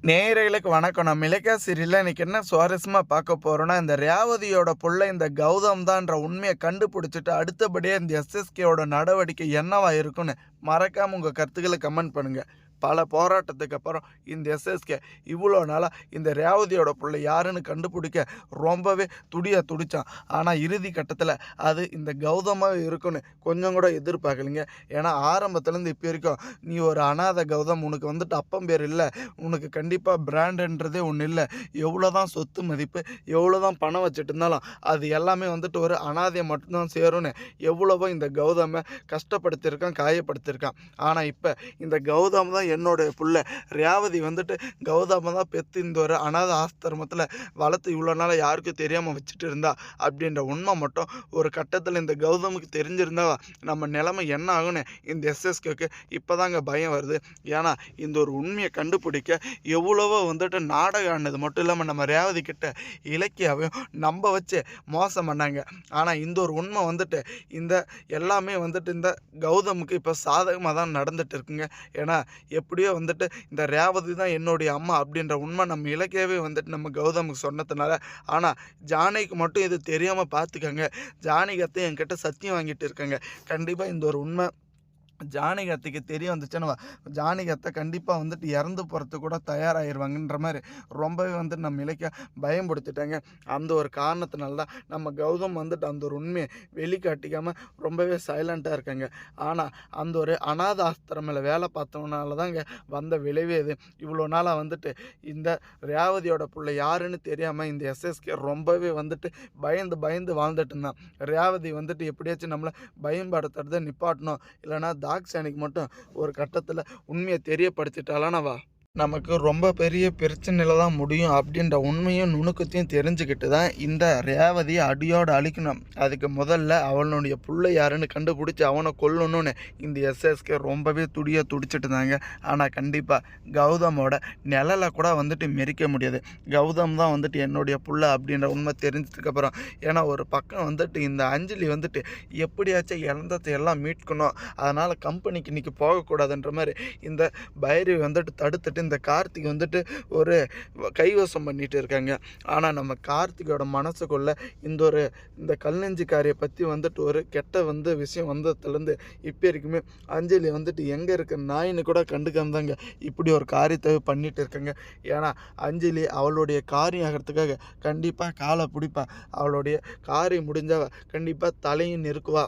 நேயர்களுக்கு வணக்கம். நம்ம இலக்கிய சீரியல்ல இன்னைக்கு என்ன சுவாரஸ்யமா பார்க்க போறோம்னா, இந்த ரேவதியோட புள்ள இந்த கௌதம் தான்ற உண்மைய கண்டுபிடிச்சுட்டு, அடுத்தபடியா இந்த எஸ்எஸ்கேவோட நடவடிக்கை என்னவா இருக்குன்னு மறக்காம உங்க கருத்துக்கள கமெண்ட் பண்ணுங்க. பல போராட்டத்துக்கு அப்புறம் இந்த எஸ்எஸ்கே இவ்வளோ நாளா இந்த ரேவதியோட புள்ள யாருன்னு கண்டுபிடிக்க ரொம்பவே துடிச்சான். ஆனால் இறுதி கட்டத்தில் அது இந்த கௌதமாக இருக்குன்னு கொஞ்சம் கூட எதிர்பார்க்கலைங்க. ஏன்னா ஆரம்பத்துலேருந்து இப்போ வரைக்கும் நீ ஒரு அனாதை கௌதம், உனக்கு வந்துட்டு அப்பம் பேர் இல்லை, உனக்கு கண்டிப்பாக பிராண்டுன்றதே ஒன்று இல்லை, எவ்வளோ தான் சொத்து மதிப்பு, எவ்வளோ தான் பணம் வச்சுட்டு இருந்தாலும் அது எல்லாமே வந்துட்டு ஒரு அனாதையை மட்டும்தான் சேரும்னு எவ்வளவோ இந்த கௌதமை கஷ்டப்படுத்தியிருக்கான், காயப்படுத்தியிருக்கான். ஆனால் இப்போ இந்த கௌதம் தான் என்னோட புள்ள, ரேவதி வந்துட்டு கௌதம தான் பெற்று இந்த ஒரு அனாத ஆஸ்திரமத்தில் வளர்த்து இவ்வளோ நாள் யாருக்கும் தெரியாமல் வச்சுட்டு இருந்தா அப்படின்ற உண்மை மட்டும் ஒரு கட்டத்தில் இந்த கௌதமுக்கு தெரிஞ்சிருந்தா நம்ம நிலைமை என்ன ஆகுன்னு இந்த எஸ்எஸ்கேக்கு இப்போதாங்க பயம் வருது. ஏன்னா இந்த ஒரு உண்மையை கண்டுபிடிக்க எவ்வளவோ வந்துட்டு நாடகம் ஆனது மட்டும் இல்லாமல் நம்ம ரேவதி கிட்ட இலக்கியாவையும் நம்ப வச்சு மோசம் பண்ணாங்க. ஆனால் இந்த ஒரு உண்மை வந்துட்டு இந்த எல்லாமே வந்துட்டு இந்த கௌதமுக்கு இப்போ சாதகமாக தான் நடந்துட்டு இருக்குங்க. ஏன்னா எப்படியோ வந்துட்டு இந்த ரேவதி தான் என்னுடைய அம்மா அப்படின்ற உண்மை நம்ம இலக்கியவே வந்துட்டு நம்ம கௌதமுக்கு சொன்னதுனால, ஆனால் ஜானகிக்கு மட்டும் இது தெரியாமல் பார்த்துக்கங்க. ஜானகி அத்தை என்கிட்ட சத்தியம் வாங்கிட்டு இருக்காங்க. கண்டிப்பாக இந்த ஒரு உண்மை ஜானகி அத்தைக்கு தெரிய வந்துச்சுன்னா ஜானகி அத்தை கண்டிப்பாக வந்துட்டு இறந்து போகிறதுக்கு கூட தயாராகிடுவாங்கன்ற மாதிரி ரொம்பவே வந்துட்டு நம்ம இலக்கிய பயன்படுத்திட்டாங்க. அந்த ஒரு காரணத்தினால தான் நம்ம கௌதம் வந்துட்டு அந்த ஒரு உண்மையை வெளிக்காட்டிக்காமல் ரொம்பவே சைலண்ட்டாக இருக்காங்க. ஆனால் அந்த ஒரு அனாத ஆஸ்திரமில் வேலை பார்த்தவனால தாங்க வந்த விளைவே இது. இவ்வளோ நாளாக வந்துட்டு இந்த ரேவதியோட பிள்ளை யாருன்னு தெரியாமல் இந்த எஸ்எஸ்கே ரொம்பவே வந்துட்டு பயந்து வாழ்ந்துட்டு இருந்தான். ரேவதி வந்துட்டு எப்படியாச்சும் நம்மளை பயன்படுத்துறதை நிப்பாட்டணும், இல்லைனா தாக்ஷானிக்கு மட்டும் ஒரு கட்டத்தில் உண்மையை தெரியப்படுத்திட்டாலானவா நமக்கு ரொம்ப பெரிய பிரச்சனையில் தான் முடியும் அப்படின்ற உண்மையும் நுணுக்கத்தையும் தெரிஞ்சுக்கிட்டு தான் இந்த ரேவதியை அடியோடு அழிக்கணும். அதுக்கு முதல்ல அவனுடைய புள்ளை யாருன்னு கண்டுபிடிச்சி அவனை கொல்லணும்னு இந்த எஸ்எஸ்கே ரொம்பவே துடிச்சிட்டு இருந்தாங்க. ஆனால் கண்டிப்பாக கௌதமோட நிழலை கூட வந்துட்டு மெரிக்க முடியாது. கௌதம் தான் வந்துட்டு என்னுடைய புள்ளை அப்படின்ற உண்மை தெரிஞ்சதுக்கப்புறம், ஏன்னா ஒரு பக்கம் வந்துட்டு இந்த அஞ்சலி வந்துட்டு எப்படியாச்சும் இழந்ததை எல்லாம் மீட்கணும், அதனால் கம்பெனிக்கு இன்றைக்கி போகக்கூடாதுன்ற மாதிரி இந்த பைரவி வந்துட்டு தடுத்துட்டு இந்த கார்த்திக் வந்துட்டு ஒரு கைவசம் பண்ணிட்டு இருக்காங்க. ஆனால் நம்ம கார்த்திகோட மனசுக்குள்ள இந்த கல்நெஞ்சிக்காரியை பற்றி வந்துட்டு ஒரு கெட்ட விஷயம் வந்ததுலேருந்து இப்போ இருக்குமே அஞ்சலி வந்துட்டு எங்கே இருக்க நாயின்னு கூட கண்டுக்காம தாங்க இப்படி ஒரு காரியத்தை பண்ணிட்டு இருக்காங்க. ஏன்னா அஞ்சலி அவளுடைய காரியம் ஆகிறதுக்காக கண்டிப்பாக காலை பிடிப்பா, அவளுடைய காரியம் முடிஞ்சாவ கண்டிப்பாக தலையும் நெருக்குவா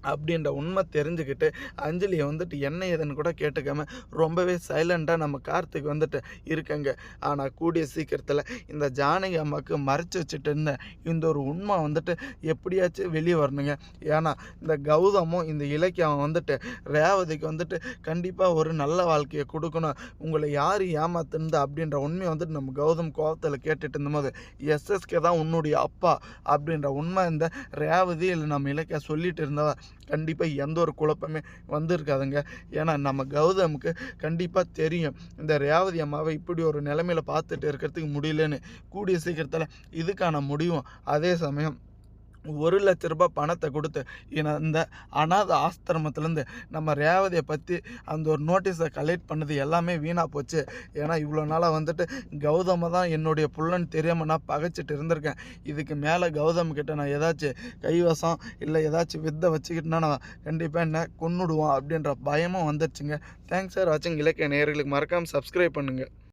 அப்படின்ற உண்மை தெரிஞ்சுக்கிட்டு அஞ்சலியை வந்துட்டு என்ன ஏதுன்னு கூட கேட்டுக்காம ரொம்பவே சைலண்ட்டாக நம்ம கார்த்திக் வந்துட்டு இருக்காங்க. ஆனால் கூடிய சீக்கிரத்தில் இந்த ஜானகி அம்மாவுக்கு மறைச்சி வச்சுட்டு இருந்த இந்த ஒரு உண்மை வந்துட்டு எப்படியாச்சும் வெளியே வரணுங்க. ஏன்னா இந்த கௌதமும் இந்த இலக்கியம் வந்துட்டு ரேவதிக்கு வந்துட்டு கண்டிப்பாக ஒரு நல்ல வாழ்க்கையை கொடுக்கணும், உங்களை யார் ஏமாத்துனது அப்படின்ற உண்மையை வந்துட்டு நம்ம கௌதம் கோபத்தில் கேட்டுட்டு இருந்தபோது எஸ்எஸ்கே தான் உன்னுடைய அப்பா அப்படின்ற உண்மை இந்த ரேவதி இல்லை நம்ம இலக்கியம் சொல்லிட்டு இருந்தவ கண்டிப்பாக எந்த ஒரு குழப்பமே வந்திருக்காதுங்க. ஏன்னா நம்ம கௌதமுக்கு கண்டிப்பாக தெரியும் இந்த ரேவதி அம்மாவை இப்படி ஒரு நிலைமையில் பார்த்துட்டு இருக்கிறதுக்கு முடியலன்னு. கூடிய சீக்கிரத்தில் இதுக்கான முடிவும் அதே சமயம் 1,00,000 ரூபாய் பணத்தை கொடுத்து இந்த அனாத ஆஸ்திரமத்துலேருந்து நம்ம ரேவதியை பற்றி அந்த ஒரு நோட்டீஸை கலெக்ட் பண்ணது எல்லாமே வீணாக போச்சு. ஏன்னா இவ்வளோ நாளாக வந்துட்டு கௌதம தான் என்னுடைய புள்ளன்னு தெரியாமல் நான் பகைச்சிட்டு இருந்திருக்கேன். இதுக்கு மேலே கௌதம் கிட்ட நான் ஏதாச்சும் கைவசம் இல்லை ஏதாச்சும் வித்தை வச்சுக்கிட்டேன்னா நான் கண்டிப்பாக என்ன கொன்னுடுவான் அப்படின்ற பயமும் வந்துடுச்சுங்க. தேங்க்ஸ் ஃபார் வாட்சிங். இலக்கிய நேயர்களுக்கு மறக்காமல் சப்ஸ்கிரைப் பண்ணுங்கள்.